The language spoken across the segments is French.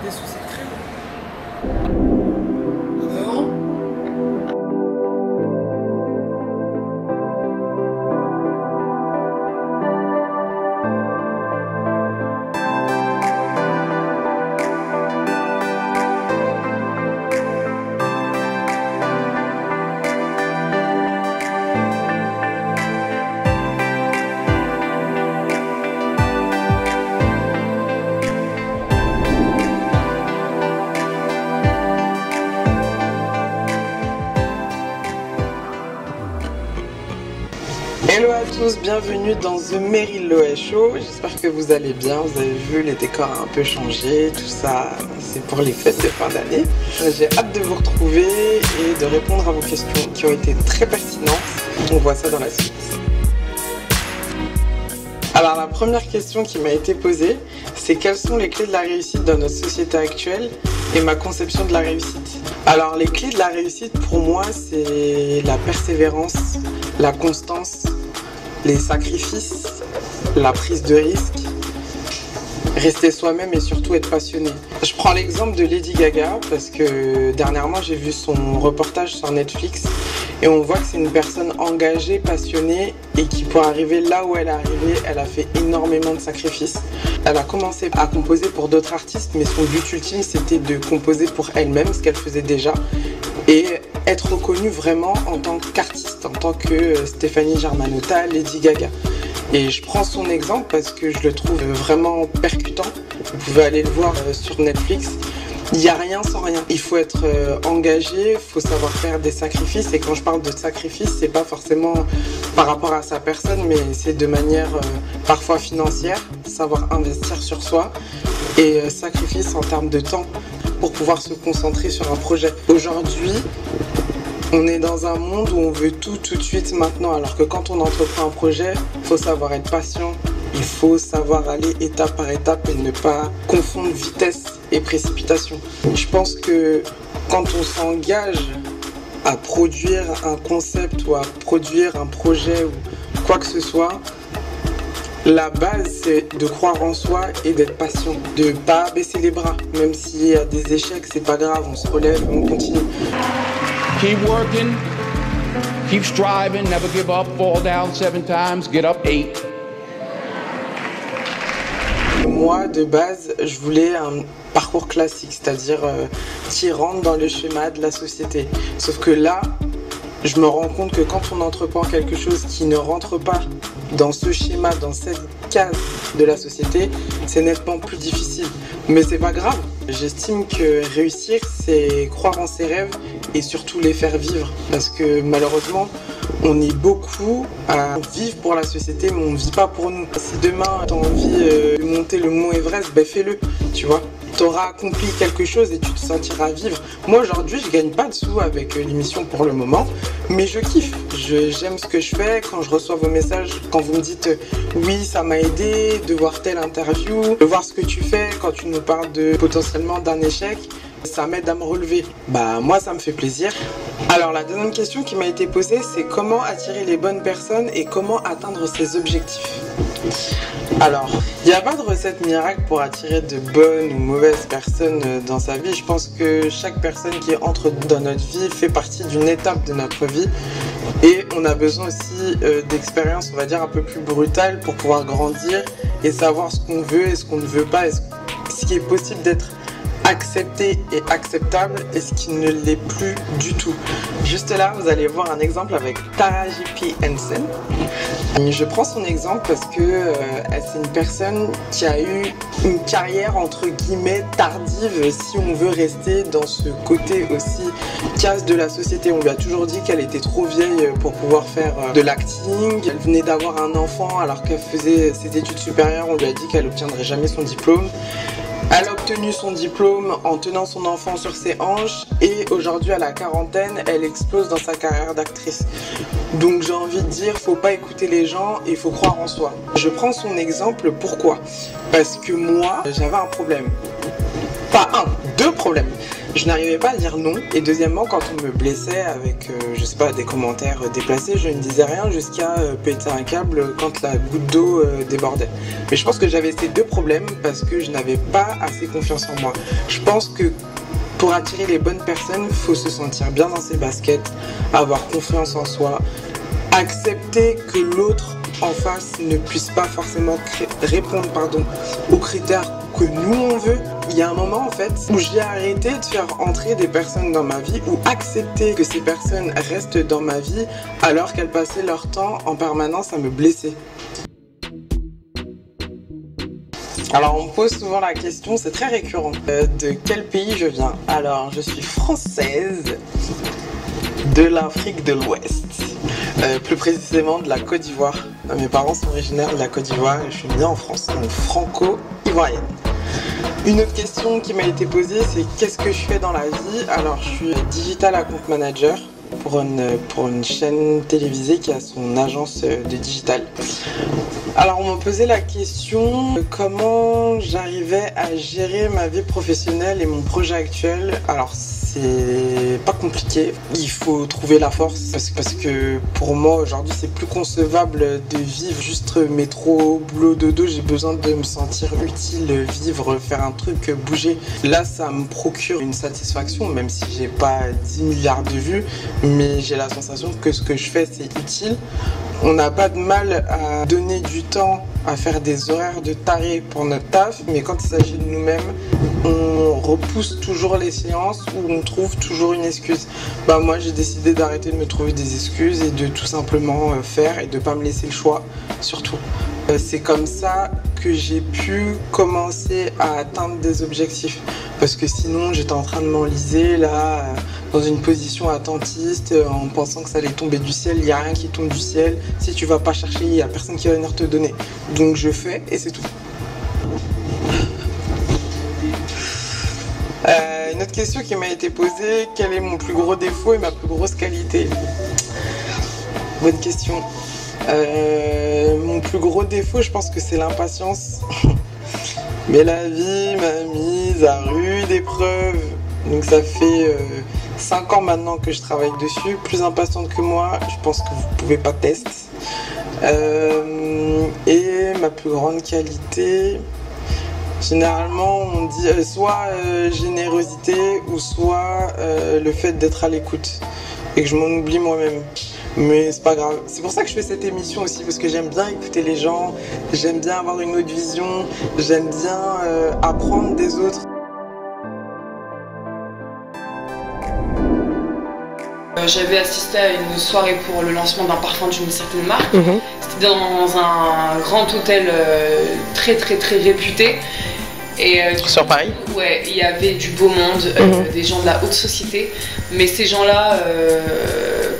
des soucis de crayon. Vraiment? Hello à tous, bienvenue dans The Meryl Loé Show. J'espère que vous allez bien, vous avez vu les décors ont un peu changé, tout ça c'est pour les fêtes de fin d'année. J'ai hâte de vous retrouver et de répondre à vos questions qui ont été très pertinentes. On voit ça dans la suite. Alors la première question qui m'a été posée, c'est quelles sont les clés de la réussite dans notre société actuelle et ma conception de la réussite. Alors les clés de la réussite pour moi c'est la persévérance, la constance, les sacrifices, la prise de risque, rester soi-même et surtout être passionné. Je prends l'exemple de Lady Gaga parce que dernièrement j'ai vu son reportage sur Netflix et on voit que c'est une personne engagée, passionnée et qui pour arriver là où elle est arrivée, elle a fait énormément de sacrifices. Elle a commencé à composer pour d'autres artistes mais son but ultime c'était de composer pour elle-même, ce qu'elle faisait déjà et être reconnue vraiment en tant qu'artiste, en tant que Stéphanie Germanotta, Lady Gaga. Et je prends son exemple parce que je le trouve vraiment percutant. Vous pouvez aller le voir sur Netflix. Il n'y a rien sans rien. Il faut être engagé, il faut savoir faire des sacrifices. Et quand je parle de sacrifices, c'est pas forcément par rapport à sa personne, mais c'est de manière parfois financière, savoir investir sur soi et sacrifice en termes de temps pour pouvoir se concentrer sur un projet. Aujourd'hui, on est dans un monde où on veut tout de suite maintenant, alors que quand on entreprend un projet, il faut savoir être patient, il faut savoir aller étape par étape et ne pas confondre vitesse et précipitation. Je pense que quand on s'engage à produire un concept ou à produire un projet ou quoi que ce soit, la base c'est de croire en soi et d'être patient, de pas baisser les bras, même s'il y a des échecs, c'est pas grave, on se relève, on continue. Keep working, keep striving, never give up, fall down 7 times, get up 8. Moi, de base, je voulais un parcours classique, c'est-à-dire qui rentre dans le schéma de la société. Sauf que là, je me rends compte que quand on entreprend quelque chose qui ne rentre pas dans ce schéma, dans cette case de la société, c'est nettement plus difficile. Mais c'est pas grave. J'estime que réussir, c'est croire en ses rêves et surtout les faire vivre. Parce que malheureusement, on est beaucoup à vivre pour la société, mais on ne vit pas pour nous. Si demain, tu as envie de monter le mont Everest, ben fais-le, tu vois. Tu auras accompli quelque chose et tu te sentiras vivre. Moi, aujourd'hui, je gagne pas de sous avec l'émission pour le moment, mais je kiffe. J'aime ce que je fais. Quand je reçois vos messages, quand vous me dites oui, ça m'a aidé de voir telle interview, de voir ce que tu fais quand tu nous parles de potentiellement d'un échec, ça m'aide à me relever. Bah moi, ça me fait plaisir. Alors la deuxième question qui m'a été posée, c'est comment attirer les bonnes personnes et comment atteindre ses objectifs. Alors, il n'y a pas de recette miracle pour attirer de bonnes ou mauvaises personnes dans sa vie. Je pense que chaque personne qui entre dans notre vie fait partie d'une étape de notre vie. Et on a besoin aussi d'expériences, on va dire, un peu plus brutales pour pouvoir grandir et savoir ce qu'on veut et ce qu'on ne veut pas, et ce qui est possible d'être accepté et acceptable et ce qui ne l'est plus du tout. Juste là, vous allez voir un exemple avec Taraji P. Henson. Je prends son exemple parce que c'est une personne qui a eu une carrière entre guillemets tardive si on veut rester dans ce côté aussi casse de la société. On lui a toujours dit qu'elle était trop vieille pour pouvoir faire de l'acting. Elle venait d'avoir un enfant alors qu'elle faisait ses études supérieures. On lui a dit qu'elle n'obtiendrait jamais son diplôme. Elle a obtenu son diplôme en tenant son enfant sur ses hanches et aujourd'hui à la quarantaine, elle explose dans sa carrière d'actrice. Donc j'ai envie de dire, faut pas écouter les gens et faut croire en soi. Je prends son exemple, pourquoi? Parce que moi, j'avais un problème. Pas un, deux problèmes. je n'arrivais pas à dire non. Et deuxièmement, quand on me blessait avec, je sais pas, des commentaires déplacés, je ne disais rien jusqu'à péter un câble quand la goutte d'eau débordait. Mais je pense que j'avais ces deux problèmes parce que je n'avais pas assez confiance en moi. Je pense que pour attirer les bonnes personnes, il faut se sentir bien dans ses baskets, avoir confiance en soi, accepter que l'autre en face ne puisse pas forcément répondre aux critères que nous on veut. Il y a un moment en fait où j'ai arrêté de faire entrer des personnes dans ma vie ou accepter que ces personnes restent dans ma vie alors qu'elles passaient leur temps en permanence à me blesser. Alors on me pose souvent la question, c'est très récurrent, de quel pays je viens? Alors je suis française de l'Afrique de l'Ouest, plus précisément de la Côte d'Ivoire. Mes parents sont originaires de la Côte d'Ivoire et je suis née en France, donc franco-ivoirienne. Une autre question qui m'a été posée, c'est qu'est-ce que je fais dans la vie? Alors je suis digital account manager pour une chaîne télévisée qui a son agence de digital. Alors on m'a posé la question de comment j'arrivais à gérer ma vie professionnelle et mon projet actuel. Alors c'est pas compliqué, il faut trouver la force parce que pour moi aujourd'hui c'est plus concevable de vivre juste métro, boulot, dodo. J'ai besoin de me sentir utile, vivre, faire un truc, bouger. Là ça me procure une satisfaction même si j'ai pas 10 milliards de vues, mais j'ai la sensation que ce que je fais c'est utile. On n'a pas de mal à donner du temps, à faire des horaires de taré pour notre taf, mais quand il s'agit de nous-mêmes, on repousse toujours les séances ou on trouve toujours une excuse. Bah moi j'ai décidé d'arrêter de me trouver des excuses et de tout simplement faire et de pas me laisser le choix surtout. C'est comme ça que j'ai pu commencer à atteindre des objectifs. Parce que sinon j'étais en train de m'enliser là dans une position attentiste en pensant que ça allait tomber du ciel. Il n'y a rien qui tombe du ciel. Si tu vas pas chercher, il n'y a personne qui va venir te donner. Donc je fais et c'est tout. Une autre question qui m'a été posée, quel est mon plus gros défaut et ma plus grosse qualité? Bonne question. Mon plus gros défaut, je pense que c'est l'impatience. Mais la vie m'a mise à rude épreuve. Donc ça fait 5 ans maintenant que je travaille dessus. Plus impatiente que moi, je pense que vous pouvez pas tester. Et ma plus grande qualité, généralement on dit soit générosité ou soit le fait d'être à l'écoute et que je m'en oublie moi-même. Mais c'est pas grave. C'est pour ça que je fais cette émission aussi, parce que j'aime bien écouter les gens, j'aime bien avoir une autre vision, j'aime bien apprendre des autres. J'avais assisté à une soirée pour le lancement d'un parfum d'une certaine marque. C'était dans un grand hôtel très réputé. Et, sur Paris? Ouais, il y avait du beau monde, des gens de la haute société, mais ces gens-là,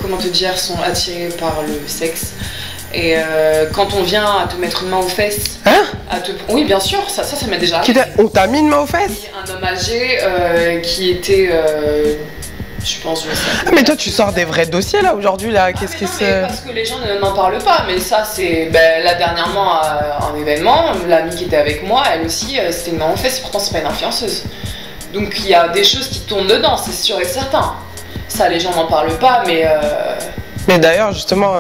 comment te dire, sont attirés par le sexe. Et quand on vient à te mettre une main aux fesses, oui bien sûr, ça m'est déjà arrivé. On t'a mis une main aux fesses? Un homme âgé qui était, je pense, Ah mais toi tu sors des vrais dossiers là aujourd'hui là, qu'est-ce qui se... Parce que les gens n'en parlent pas, mais ça c'est, là dernièrement un événement, l'amie qui était avec moi, elle aussi, c'était une main aux fesses, pourtant c'est pas une influenceuse. Donc il y a des choses qui tournent dedans, c'est sûr et certain. Ça les gens n'en parlent pas, mais... Mais d'ailleurs justement,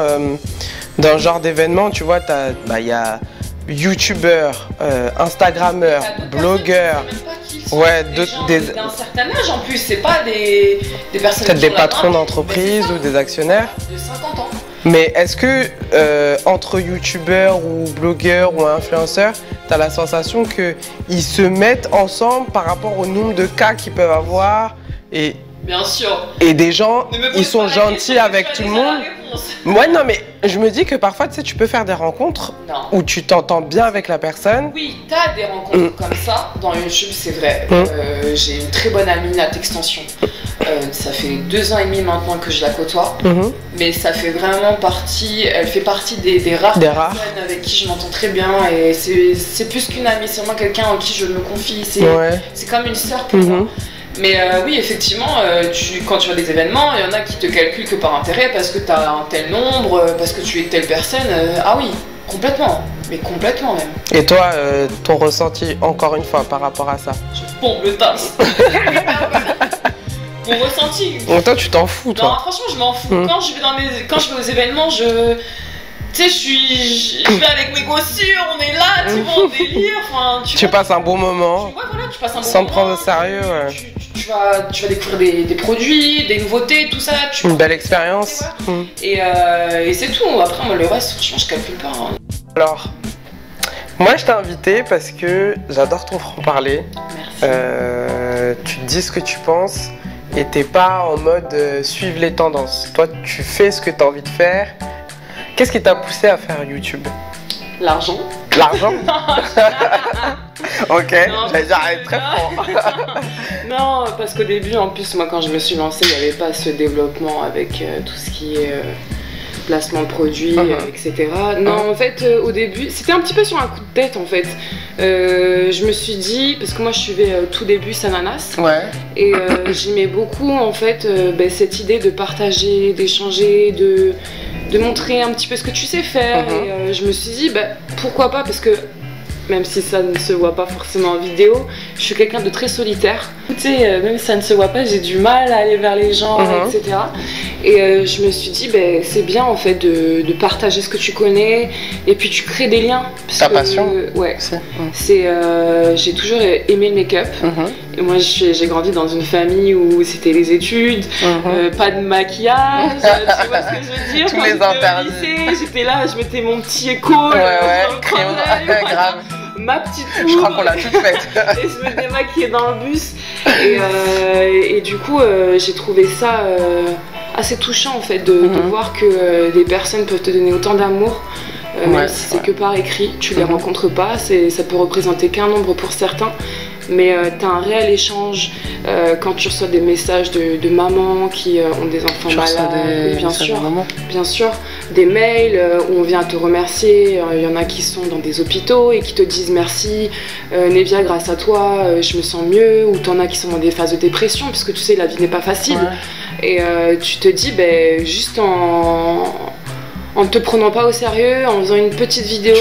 dans ce genre d'événement, tu vois, y a youtubeurs, instagrammeurs, blogueurs, ouais, d'un certain âge en plus, c'est pas des personnes... Peut-être des patrons d'entreprise ou des actionnaires. De 50 ans. Mais est-ce que entre youtubeurs ou blogueurs ou influenceurs, t'as la sensation qu'ils se mettent ensemble par rapport au nombre de cas qu'ils peuvent avoir et... Bien sûr. Et des gens, ils sont gentils avec tout le monde. Ouais, non, mais je me dis que parfois, tu sais, tu peux faire des rencontres où tu t'entends bien avec la personne. Oui, t'as des rencontres comme ça dans YouTube, c'est vrai. J'ai une très bonne amie, Nat Extension. Ça fait 2 ans et demi maintenant que je la côtoie. Mais ça fait vraiment partie, elle fait partie des rares personnes avec qui je m'entends très bien. Et c'est plus qu'une amie, c'est vraiment quelqu'un en qui je me confie. C'est comme une sœur pour moi. Mais oui, effectivement, quand tu vas à des événements, il y en a qui te calculent que par intérêt, parce que tu as un tel nombre, parce que tu es telle personne. Ah oui, complètement, mais complètement même. Et toi, ton ressenti, encore une fois, par rapport à ça? Je pompe le tas. mon ressenti. Donc toi, tu t'en fous, Non, toi. franchement, je m'en fous. Quand je vais aux événements, tu sais, je vais avec mes gossures, on est là, tu vois, on délire. Enfin, Tu passes un bon moment. Ouais, voilà, tu passes un bon sans moment. te prendre au sérieux, ouais. Tu vas découvrir des produits, des nouveautés, tout ça. Une belle expérience. Et c'est tout. Après, moi, le reste, franchement, je calcule pas. Hein. Alors, moi, je t'ai invité parce que j'adore ton franc-parler. Merci. Tu te dis ce que tu penses et t'es pas en mode suivre les tendances. Toi, tu fais ce que tu as envie de faire. Qu'est-ce qui t'a poussé à faire YouTube? L'argent. L'argent? Ok, Non, j'allais dire être très fort. Non, parce qu'au début, en plus, moi, quand je me suis lancée, il n'y avait pas ce développement avec tout ce qui est placement de produits, etc. Non, en fait, au début, c'était un petit peu sur un coup de tête, en fait. Je me suis dit, parce que moi, je suivais tout début Sananas. Ouais. Et j'aimais beaucoup, en fait, cette idée de partager, d'échanger, de montrer un petit peu ce que tu sais faire. Et je me suis dit, pourquoi pas, parce que même si ça ne se voit pas forcément en vidéo, je suis quelqu'un de très solitaire. Tu sais, même si ça ne se voit pas, j'ai du mal à aller vers les gens, etc. Et je me suis dit, c'est bien en fait de partager ce que tu connais et puis tu crées des liens. Ta passion. Ouais. J'ai toujours aimé le make-up. Et moi, j'ai grandi dans une famille où c'était les études, pas de maquillage, tu vois ce que je veux dire. Tous les interdits. J'étais là, je mettais mon petit écho, crayon, grave. ma petite tour. Je crois qu'on l'a toute faite. Et je me démaquillais dans le bus. Et du coup, j'ai trouvé ça assez touchant en fait de voir que des personnes peuvent te donner autant d'amour. Même si c'est que par écrit, tu les rencontres pas, ça peut représenter qu'un nombre pour certains. Mais tu as un réel échange quand tu reçois des messages de mamans qui ont des enfants malades, bien sûr, des mails où on vient te remercier. Il y en a qui sont dans des hôpitaux et qui te disent merci, Nevia, grâce à toi, je me sens mieux. Ou t'en as qui sont dans des phases de dépression, parce que tu sais, la vie n'est pas facile. Et tu te dis, juste en te prenant pas au sérieux, en faisant une petite vidéo,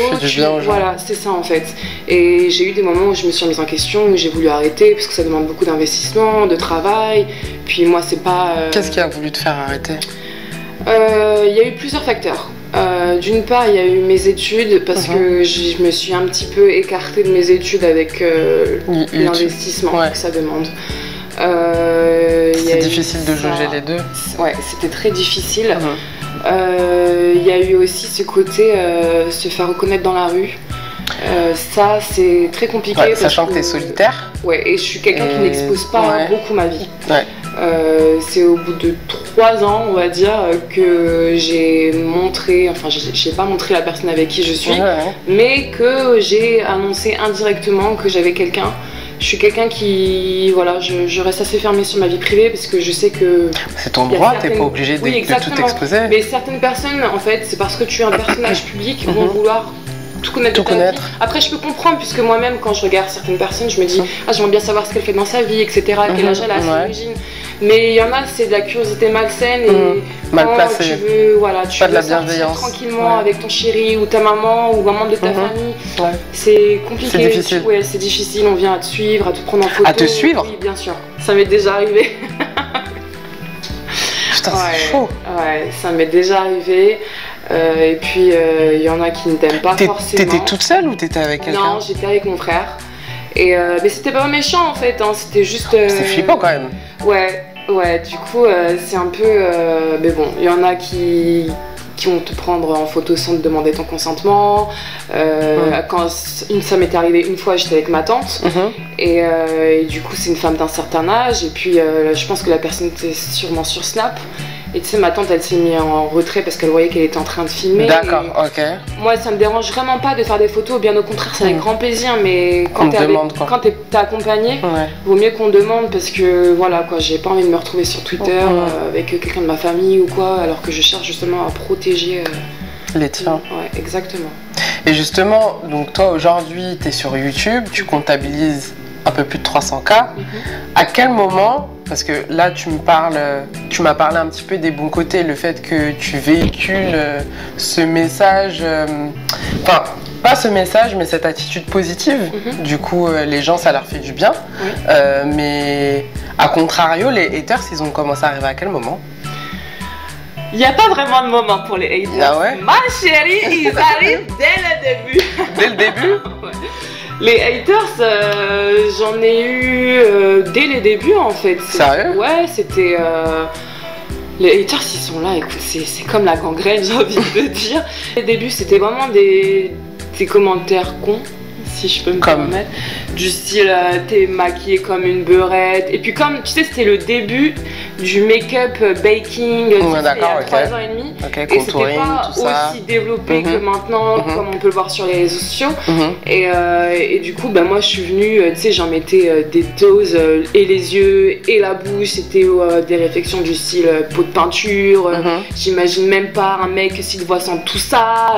voilà, c'est ça en fait. Et j'ai eu des moments où je me suis remise en question, où j'ai voulu arrêter parce que ça demande beaucoup d'investissement, de travail. Puis moi, c'est pas. Qu'est-ce qui a voulu te faire arrêter? Il y a eu plusieurs facteurs. D'une part, il y a eu mes études parce que je me suis un petit peu écartée de mes études avec l'investissement que ça demande. C'est difficile de jauger les deux. Ouais, c'était très difficile. Il y a eu aussi ce côté se faire reconnaître dans la rue. Ça, c'est très compliqué. Sachant que t'es solitaire. Ouais, et je suis quelqu'un qui n'expose pas beaucoup ma vie. Ouais. C'est au bout de 3 ans, on va dire, que j'ai montré, enfin, j'ai pas montré la personne avec qui je suis, mais que j'ai annoncé indirectement que j'avais quelqu'un. Je suis quelqu'un qui, voilà, je reste assez fermée sur ma vie privée parce que je sais que... C'est ton droit, t'es pas obligé de tout exposer. Mais certaines personnes, en fait, c'est parce que tu es un personnage public, vont vouloir tout connaître. Après, je peux comprendre, puisque moi-même, quand je regarde certaines personnes, je me dis, j'aimerais bien savoir ce qu'elle fait dans sa vie, etc., quel âge elle a, son origine. Mais il y en a, c'est de la curiosité malsaine et mal placée. Tu veux, voilà, tu pas de la veux sortir bienveillance. Tranquillement avec ton chéri ou ta maman ou un membre de ta famille. C'est compliqué. C'est difficile. Ouais, c'est difficile. On vient à te suivre, à te prendre en photo. À te suivre? Oui, bien sûr. Ça m'est déjà arrivé. Putain, c'est chaud. Ouais, ça m'est déjà arrivé. Et puis, il y en a qui ne t'aiment pas forcément. T'étais toute seule ou t'étais avec quelqu'un? Non, j'étais avec mon frère. Et, mais c'était pas méchant en fait, hein. C'était juste... C'est flippant quand même. Ouais, du coup, c'est un peu... mais bon, il y en a qui vont te prendre en photo sans te demander ton consentement. Quand ça m'était arrivé une fois, j'étais avec ma tante. Et du coup, c'est une femme d'un certain âge. Et puis, je pense que la personne était sûrement sur Snap. Et tu sais, ma tante, elle s'est mise en retrait parce qu'elle voyait qu'elle était en train de filmer. D'accord, ok. Moi, ça me dérange vraiment pas de faire des photos, bien au contraire, c'est avec grand plaisir, mais quand t'es accompagné, vaut mieux qu'on demande parce que voilà, quoi, j'ai pas envie de me retrouver sur Twitter avec quelqu'un de ma famille ou quoi, alors que je cherche justement à protéger les tiens. Ouais, exactement. Et justement, donc toi aujourd'hui, t'es sur YouTube, tu comptabilises un peu plus de 300K. À quel moment, parce que là tu m'as parlé un petit peu des bons côtés, le fait que tu véhicules ce message Enfin, pas ce message, mais cette attitude positive. Du coup, les gens, ça leur fait du bien. Mais à contrario, les haters, ils ont commencé à arriver à quel moment? Il n'y a pas vraiment de moment pour les haters. Ah ouais? Ma chérie, ils arrivent dès le début. Dès le début? Ouais. Les haters, j'en ai eu dès les débuts en fait. Sérieux? Ouais, c'était... Les haters, ils sont là, écoute, c'est comme la gangrène, j'ai envie de te dire. Les débuts, c'était vraiment des commentaires cons, si je peux me permettre. Du style, t'es maquillée comme une beurette. Et puis comme, tu sais, c'était le début du make-up baking, il y a 3 ans et demi. Et c'était pas aussi développé que maintenant, comme on peut le voir sur les réseaux sociaux. Et du coup, bah, moi je suis venue, tu sais, j'en mettais des doses et les yeux et la bouche. C'était des réflexions du style pot de peinture. J'imagine même pas un mec s'il voit sans tout ça.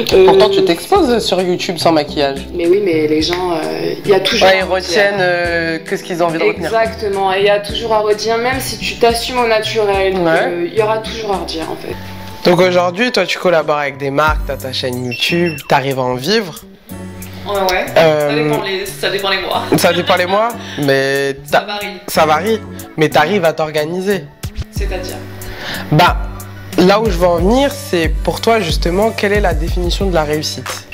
Pourtant, tu t'exposes sur YouTube sans maquillage. Mais oui, mais les gens, il y a toujours. Ouais, ils retiennent que ce qu'ils ont envie de retenir. Exactement, et il y a toujours à redire, même si tu t'assumes au naturel, il y aura toujours à redire en fait. Donc aujourd'hui, toi tu collabores avec des marques, t'as ta chaîne YouTube, t'arrives à en vivre. Ouais, ça dépend les mois. Ça dépend les mois, mais ça varie. Ça varie, mais t'arrives à t'organiser. C'est-à-dire? Bah, là où je veux en venir, c'est pour toi justement, quelle est la définition de la réussite?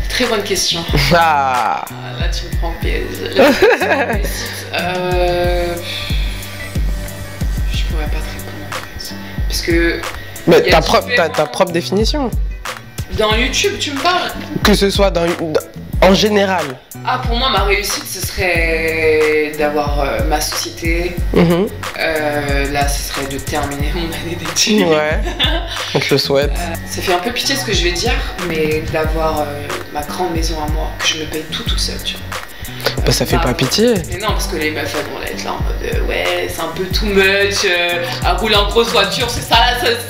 Très bonne question. Ah. Là tu me prends au piège. Je pourrais pas te répondre en fait. Parce que... Mais ta propre définition. Dans YouTube, tu me parles? Que ce soit en général. Ah, pour moi, ma réussite, ce serait d'avoir ma société. Là, ce serait de terminer mon année d'études. Ouais, on te le souhaite. Ça fait un peu pitié ce que je vais dire, mais d'avoir ma grande maison à moi, que je me paye tout seul, tu vois. Bah, ça fait pas pitié. Mais non, parce que les meufs, elles vont être là en mode ouais, c'est un peu too much, à rouler en grosse voiture, c'est ça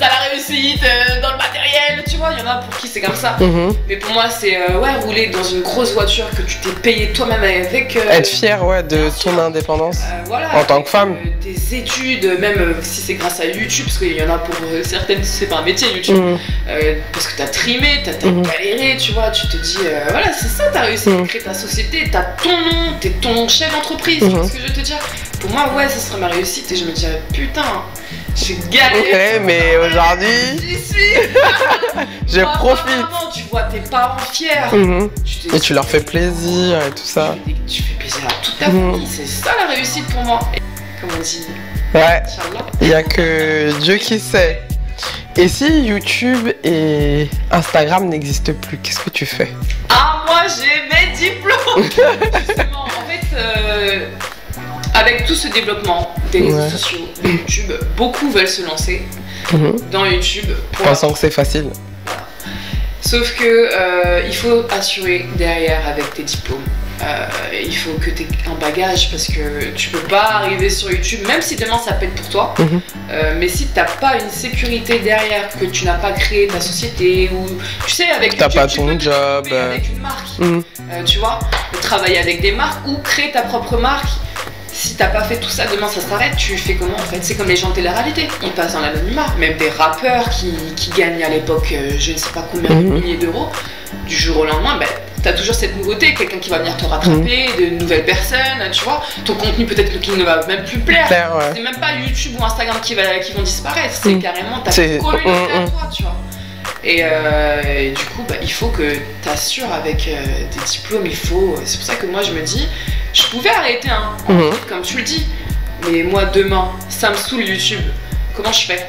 la réussite, dans le matériel, tu vois, il y en a pour qui c'est comme ça. Mais pour moi, c'est ouais, rouler dans une grosse voiture que tu t'es payé toi-même avec. Être fier, ouais, de ton indépendance voilà, en tant que femme. Tes études, même si c'est grâce à YouTube, parce qu'il y en a pour certaines, c'est pas un métier YouTube, parce que t'as trimé, t'as galéré, tu vois, tu te dis, voilà, c'est ça ta réussite, créer ta société, t'as ton nom, t'es ton chef d'entreprise, tu vois ce que je veux te dire. Pour moi, ouais, ça serait ma réussite et je me dirais, putain, j'ai galéré. Ok, mais aujourd'hui, j'y suis. je profite. Vraiment, tu vois tes parents fiers. Et tu leur fais plaisir et tout ça. Tu fais plaisir à toute ta famille, c'est ça la réussite pour moi. Et, comme on dit, ouais, il n'y a que Dieu qui sait. Et si YouTube et Instagram n'existent plus, qu'est-ce que tu fais? Ah, moi j'ai mes diplômes. Justement, en fait, avec tout ce développement des réseaux sociaux, de YouTube, beaucoup veulent se lancer dans YouTube. Pensant que c'est facile. Voilà. Sauf que il faut assurer derrière avec tes diplômes. Il faut que tu aies un bagage parce que tu peux pas arriver sur YouTube, même si demain ça peut être pour toi, mais si t'as pas une sécurité derrière, que tu n'as pas créé ta société, ou tu sais, avec YouTube, pas tu ton peux job, avec une marque, tu vois, travailler avec des marques ou créer ta propre marque. Si t'as pas fait tout ça, demain ça s'arrête, tu fais comment en fait? C'est comme les gens de télé-réalité, ils passent dans l'anonymat. Même des rappeurs qui gagnent à l'époque je ne sais pas combien de milliers d'euros, du jour au lendemain, ben, t'as toujours cette nouveauté, quelqu'un qui va venir te rattraper, de nouvelles personnes, tu vois. Ton contenu peut-être qu'il ne va même plus plaire. C'est même pas YouTube ou Instagram qui vont disparaître, c'est carrément ta communauté à toi, tu vois. Et du coup, bah, il faut que tu assures avec des diplômes, c'est pour ça que moi je me dis, je pouvais arrêter, hein, comme tu le dis, mais moi demain, ça me saoule YouTube, comment je fais?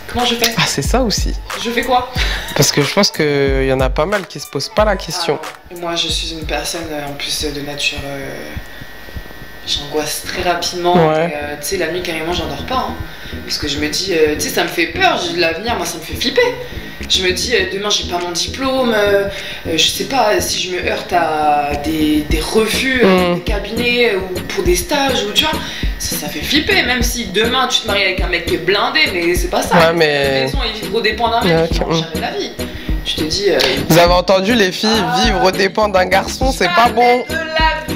Comment je fais? Ah, c'est ça aussi. Je fais quoi? Parce que je pense qu'il y en a pas mal qui se posent pas la question. Moi, je suis une personne, en plus de nature, j'angoisse très rapidement. Tu sais, la nuit, carrément, j'endors pas. Hein, parce que je me dis, tu sais, ça me fait peur, l'avenir, moi, ça me fait flipper. Je me dis, demain, j'ai pas mon diplôme, je sais pas si je me heurte à des refus, des cabinets, ou pour des stages, ou tu vois. Ça fait flipper, même si demain tu te maries avec un mec qui est blindé, mais c'est pas ça. Ouais, mais... Ils vivent aux dépens d'un mec qui va gérer la vie. Tu te dis... Vous avez entendu les filles, vivre aux dépens d'un garçon, c'est pas bon.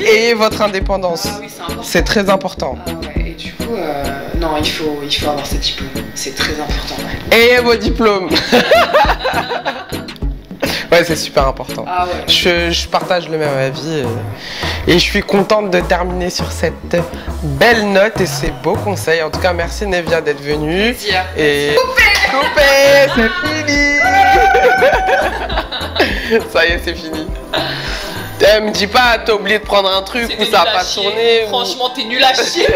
Et votre indépendance. Ah oui, c'est important. C'est très important. Ah ouais, et du coup, non, il faut avoir ses diplômes. C'est très important. Et vos diplômes. Ouais, Ouais, c'est super important. Ah ouais. Je partage le même avis et je suis contente de terminer sur cette belle note et ces beaux conseils. En tout cas, merci Nevia d'être venue. Et coupé, c'est fini. Ça y est, c'est fini. Me dis pas, t'as oublié de prendre un truc ou ça a pas tourné. Franchement, t'es nul à chier.